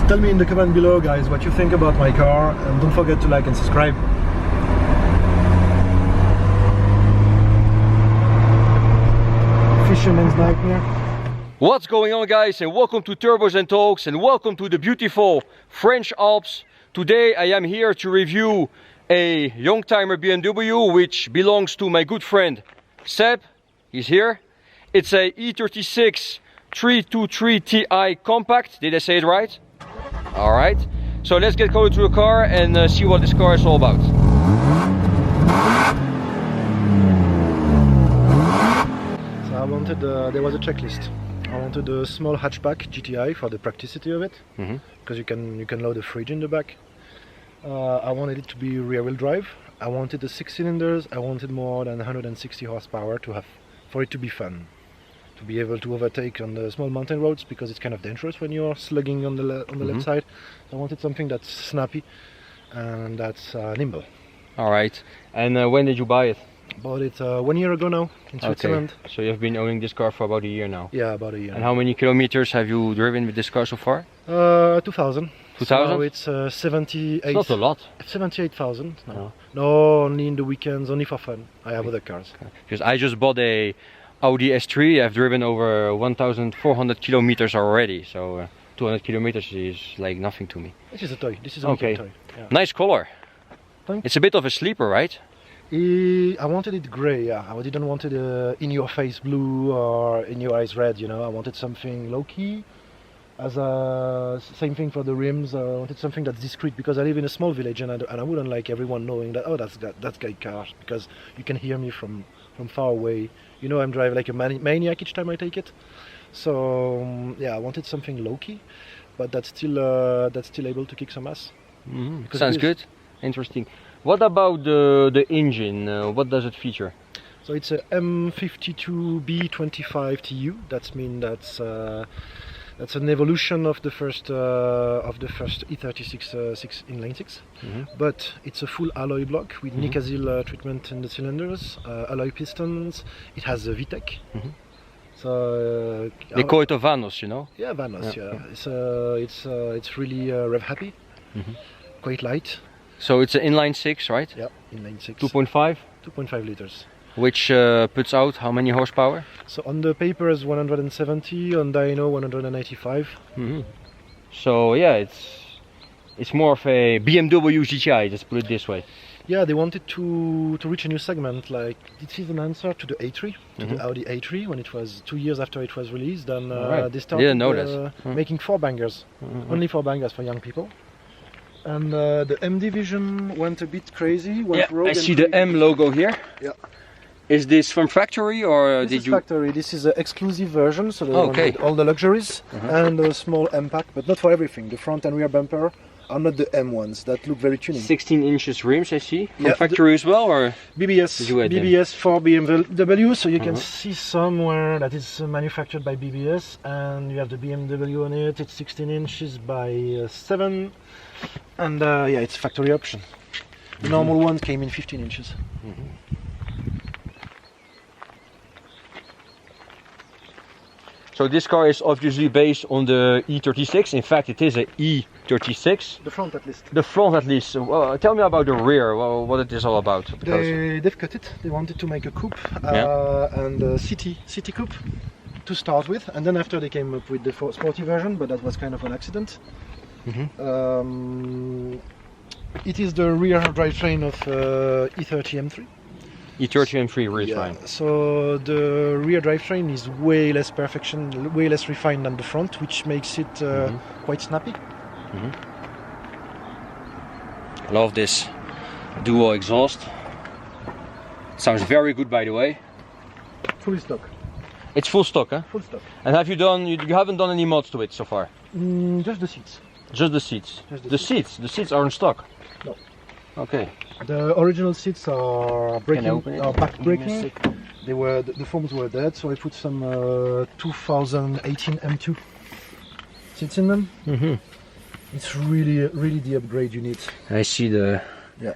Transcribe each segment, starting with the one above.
Tell me in the comment below, guys, what you think about my car, and don't forget to like and subscribe. Fisherman's nightmare. What's going on, guys, and welcome to Turbos and Talks, and welcome to the beautiful French Alps. Today I am here to review a youngtimer BMW which belongs to my good friend Seb. He's here. It's a E36 323 Ti compact. Did I say it right? Alright, so let's get going to the car and see what this car is all about. So I wanted, there was a checklist. I wanted a small hatchback GTI for the practicity of it, because you can load a fridge in the back. I wanted it to be rear-wheel drive. I wanted the 6 cylinders. I wanted more than 160 horsepower for it to be fun, to be able to overtake on the small mountain roads, because it's kind of dangerous when you're slugging on the left side. I wanted something that's snappy and that's nimble. All right, and when did you buy it? Bought it 1 year ago now in Switzerland. Okay. So you've been owning this car for about a year now? Yeah, about a year. And how many kilometers have you driven with this car so far? 2,000. 2,000? So it's 78. It's not a lot. 78,000. No. No. No, only in the weekends, only for fun. I have other cars. Because I just bought a Audi S3. I've driven over 1,400 kilometers already. So 200 kilometers is like nothing to me. This is a toy. This is a toy. Yeah. Nice color. Thanks. It's a bit of a sleeper, right? I wanted it grey, yeah. I didn't want it in-your-face blue or in-your-eyes red, you know. I wanted something low-key. Same thing for the rims. I wanted something that's discreet, because I live in a small village, and I wouldn't like everyone knowing that, oh, that's guy car, because you can hear me from far away. You know, I'm driving like a maniac each time I take it. So yeah, I wanted something low-key, but that's still able to kick some ass. Sounds good. Interesting. What about the engine? What does it feature? So it's a M52B25 TU. That means that's an evolution of the first E36 inline 6, but it's a full alloy block with Nicazil treatment in the cylinders, alloy pistons. It has a VTEC. So they call it a Vanos, you know? Yeah, Vanos. Yeah, it's really rev happy, quite light. So it's an inline 6, right? Yeah, inline 6. 2.5? 2.5 liters. Which puts out how many horsepower? So on the paper is 170, on dyno 195. So yeah, it's more of a BMW GTI, let's put it this way. Yeah, they wanted to reach a new segment. Like, this is an answer to the A3, to the Audi A3, when it was 2 years after it was released, and they started making 4-bangers, only 4-bangers for young people. And the M division went a bit crazy. I see the M logo here. Yeah. Is this from factory, or this is factory? This is an exclusive version, so they wanted all the luxuries and a small M pack, but not for everything. The front and rear bumper are not the M ones that look very tuning. 16 inches rims, I see. From factory as well, or BBS for BMW. So you can see somewhere that is manufactured by BBS, and you have the BMW on it. It's 16 inches by 7, and yeah, it's factory option. The normal one came in 15 inches. So this car is obviously based on the E36. In fact, it is a E36. The front, at least. The front, at least. Tell me about the rear. What it is all about. They've cut it. They wanted to make a coupe and a city coupe to start with, and then after they came up with the sporty version, but that was kind of an accident. It is the rear drivetrain of E30 M3. E30 M3 rear drivetrain. So the rear drivetrain is way less perfection, way less refined than the front, which makes it quite snappy. Love this dual exhaust. Sounds very good, by the way. Fully stock. It's full stock, huh? Full stock. And have you haven't done any mods to it so far? Just the seats. Just the seats. The seats are in stock. No. Okay. The original seats are back breaking. They were the foams were dead, so I put some 2018 M2 seats in them. It's really the upgrade you need. I see the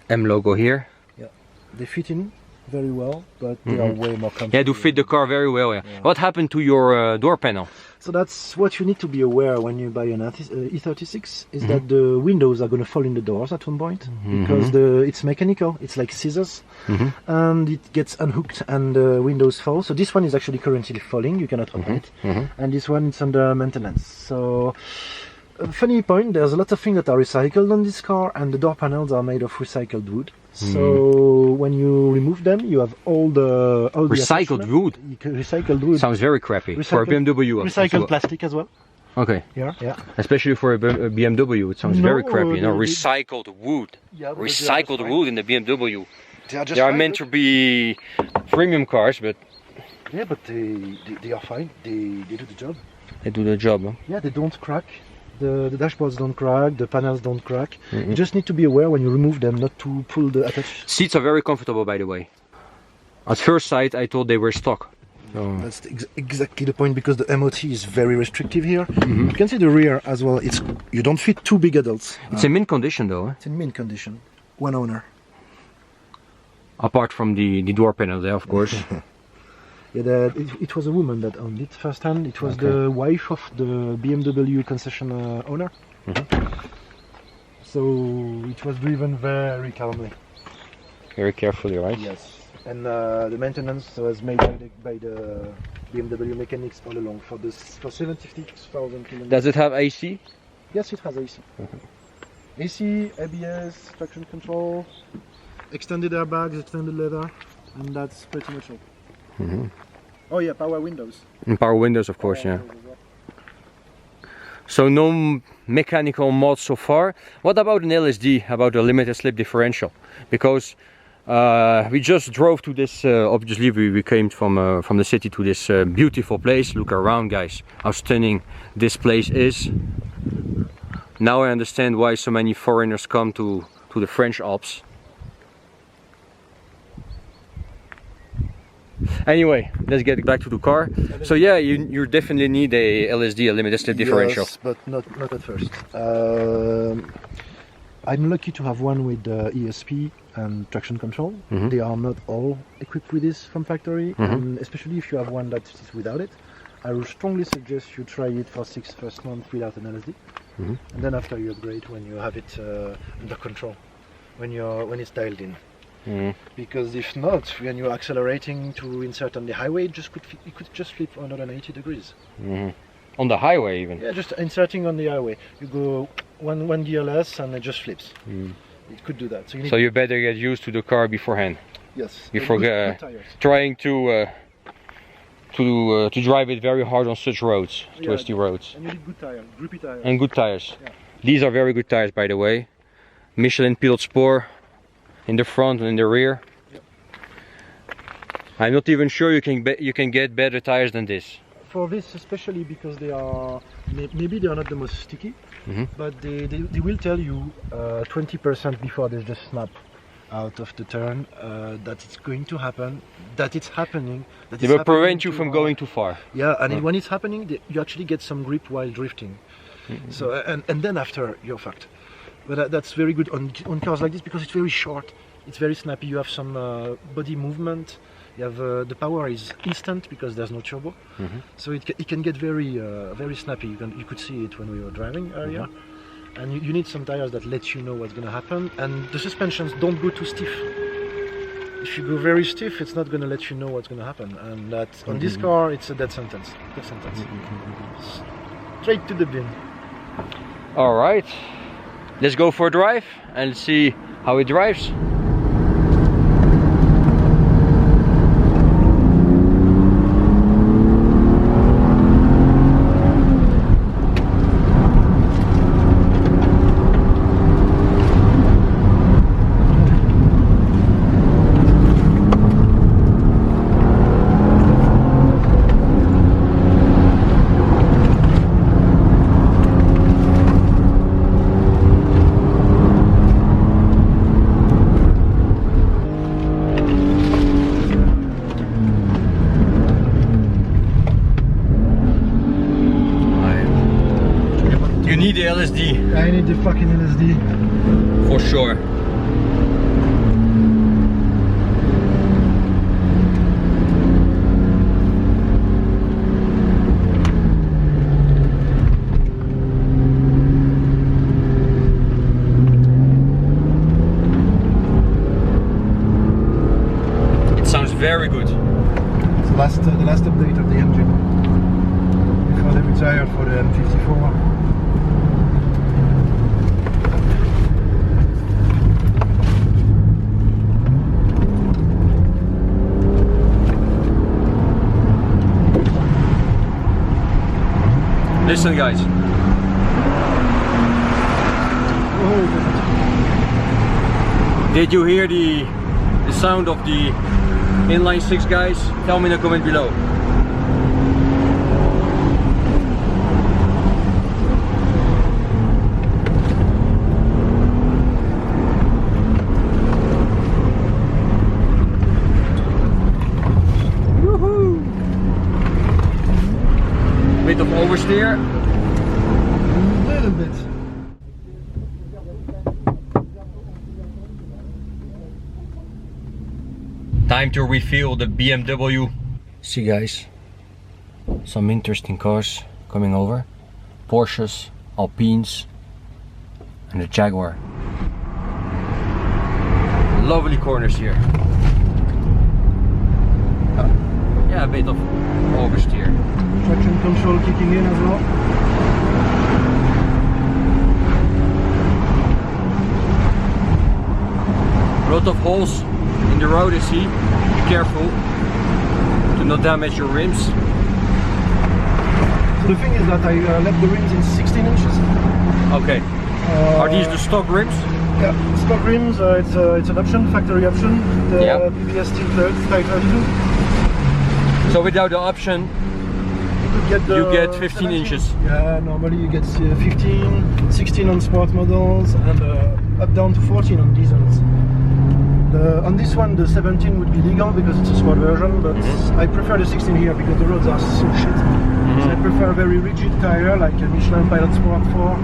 M logo here. Yeah, they fit in. very well, but they are way more comfortable. Yeah, to fit the car very well. Yeah. What happened to your door panel? So that's what you need to be aware when you buy an E36, is that the windows are going to fall in the doors at one point, because it's mechanical, it's like scissors, and it gets unhooked and the windows fall. So this one is actually currently falling, you cannot open it, and this one is under maintenance. So funny point, there's a lot of things that are recycled on this car, and the door panels are made of recycled wood. So when you remove them, you have all the recycled wood. Recycled wood Sounds very crappy for a BMW. Recycled plastic as well. Okay. Yeah. Especially for a BMW, it sounds very crappy. No, recycled wood. Yeah, recycled wood in the BMW. They are meant to be premium cars, but yeah, but they are fine. They do the job. They do the job. Huh? Yeah, they don't crack. The dashboards don't crack, the panels don't crack. You just need to be aware when you remove them not to pull the attached. Seats are very comfortable, by the way. At first sight, I thought they were stock. That's exactly the point, because the MOT is very restrictive here. You can see the rear as well. You don't fit two big adults. It's in mint condition, though. Eh? It's in mint condition. One owner. Apart from the door panel there, of course. Yeah, it was a woman that owned it firsthand. It was the wife of the BMW concession owner. So it was driven very calmly. Very carefully, right? Yes. And the maintenance was made by the BMW mechanics all along for 76,000 kilometers. Does it have AC? Yes, it has AC. AC, ABS, traction control, extended airbags, extended leather, and that's pretty much all. Oh yeah, power windows. And power windows, of course, yeah. So no mechanical mods so far. What about an LSD, about the limited slip differential? Because we just drove to this, obviously we came from the city to this beautiful place. Look around, guys, how stunning this place is. Now I understand why so many foreigners come to the French Alps. Anyway, let's get back to the car. So yeah, you definitely need a LSD, a limited slip differential. Yes, but not at first. I'm lucky to have one with ESP and traction control. They are not all equipped with this from factory, and especially if you have one that is without it, I would strongly suggest you try it for 6 first months without an LSD, and then after you upgrade when you have it under control, when it's dialed in. Because if not, when you're accelerating to insert on the highway, it could just flip 180 degrees. On the highway even? Yeah, just inserting on the highway. You go one gear less and it just flips. It could do that. So you better get used to the car beforehand. Yes. Before trying to drive it very hard on such roads, twisty roads. And you need good tires, grippy tires. And good tires. Yeah. These are very good tires, by the way. Michelin Pilot Sport. In the front and in the rear. Yep. I'm not even sure you can get better tires than this. For this especially, because they are maybe they are not the most sticky, but they will tell you 20% before they just snap out of the turn that it's going to happen, that it's happening. That they will prevent you from going too far. Yeah, and when it's happening, you actually get some grip while drifting. So and then after you're fucked. But that's very good on cars like this, because it's very short, it's very snappy. You have some body movement. You have the power is instant because there's no turbo, so it can get very snappy. You could see it when we were driving earlier, and you need some tires that let you know what's going to happen. And the suspensions don't go too stiff. If you go very stiff, it's not going to let you know what's going to happen. And that on this car, it's a dead sentence. Straight to the bin. All right. Let's go for a drive and see how it drives. You need the LSD. I need the fucking LSD. For sure. very good. It's the last update of the engine before they retired for the M54. Listen, guys. Did you hear the sound of the inline 6, guys? Tell me in the comment below. Woohoo! Bit of oversteer. A little bit. Time to reveal the BMW. See, guys, some interesting cars coming over. Porsches, Alpines, and the Jaguar. Lovely corners here. Yeah, a bit of oversteer. Traction control kicking in as well. A lot of holes in the road, you see. Be careful to not damage your rims. So the thing is that I left the rims in 16 inches. Okay. Are these the stock rims? Yeah, stock rims. It's an option, factory option. The BBS steel type 32. So without the option, you get 15 17. inches. Yeah, normally you get 15, 16 on sport models, and up down to 14 on diesels. On this one, the 17 would be legal because it's a sport version, but I prefer the 16 here because the roads are so shit. So I prefer a very rigid tire like a Michelin Pilot Sport 4.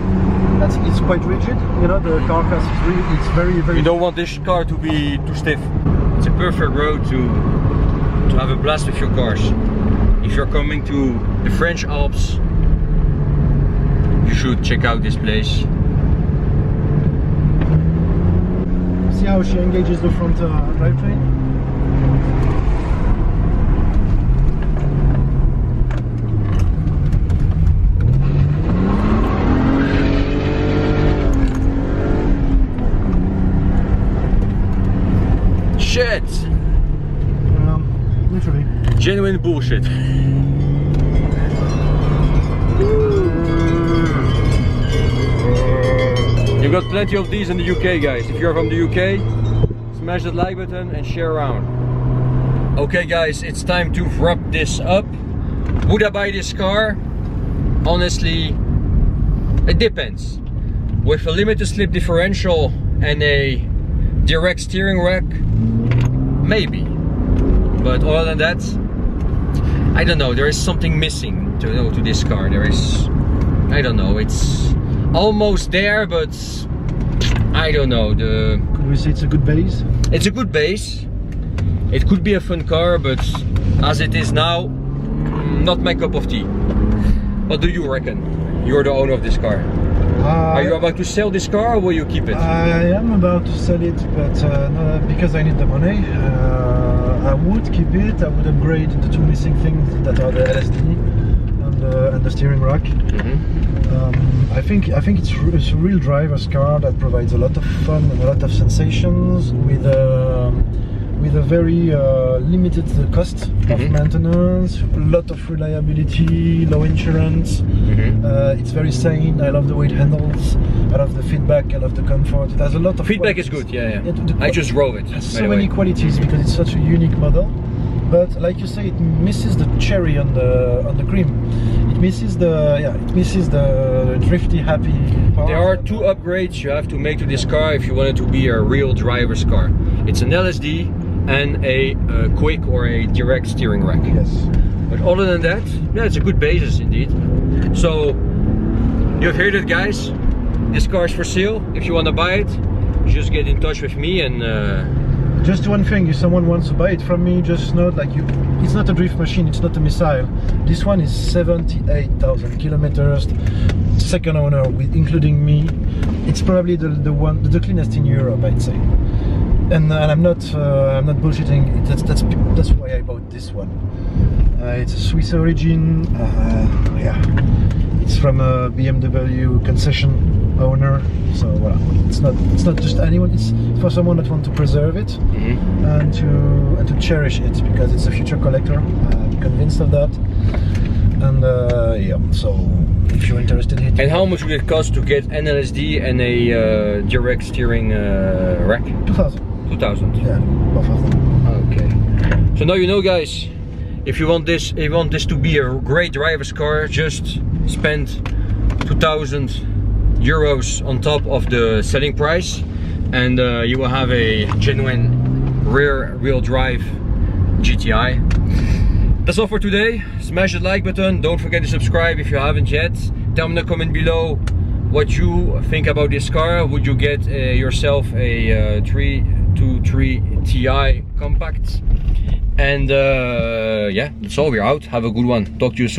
It's quite rigid. You know, the carcass is really, it's very, very. You don't want this car to be too stiff. It's a perfect road to have a blast with your cars. If you're coming to the French Alps, you should check out this place. See how she engages the front drivetrain? Shit! Literally. Genuine bullshit. You got plenty of these in the UK, guys. If you're from the UK, smash that like button and share around. Okay, guys, it's time to wrap this up. Would I buy this car? Honestly, it depends. With a limited slip differential and a direct steering rack, maybe. But other than that, I don't know. There is something missing to this car. There is, I don't know. It's almost there, but I don't know. Could we say it's a good base? It's a good base. It could be a fun car, but as it is now, not my cup of tea. What do you reckon? You're the owner of this car. Are you about to sell this car or will you keep it? I am about to sell it, but no, because I need the money. I would keep it. I would upgrade the two missing things that are the LSD and the steering rack. I think it's a real driver's car that provides a lot of fun and a lot of sensations with a very limited cost of maintenance, a lot of reliability, low insurance. It's very sane. I love the way it handles. I love the feedback. I love the comfort. It has a lot of feedback qualities. is good. Yeah. I just drove it. It has so many qualities because it's such a unique model. But like you say, it misses the cherry on the cream. It misses the drifty, happy part. There are two upgrades you have to make to this car if you want it to be a real driver's car. It's an LSD and a quick or a direct steering rack. Yes. But other than that, yeah, it's a good basis indeed. So you've heard it, guys. This car is for sale. If you want to buy it, just get in touch with me and. Just one thing, if someone wants to buy it from me, just note, like, it's not a drift machine, it's not a missile. This one is 78,000 kilometers, second owner, including me. It's probably the cleanest in Europe, I'd say. and I'm not bullshitting. That's why I bought this one. It's a Swiss origin. Yeah, it's from a BMW concession owner. So voilà. It's not just anyone. It's for someone that wants to preserve it and to cherish it, because it's a future collector. I'm convinced of that. And yeah, so if you're interested in it. And how much would it cost to get an LSD and a direct steering rack? 2,000. 2,000. Yeah, both of them. Okay. So now you know, guys. If you want this to be a great driver's car, just spend 2,000 euros on top of the selling price, and you will have a genuine rear-wheel drive GTI. That's all for today. Smash the like button. Don't forget to subscribe if you haven't yet. Tell me in the comment below what you think about this car. Would you get yourself a 323 Ti compact? And yeah, that's all. We're out. Have a good one. Talk to you soon.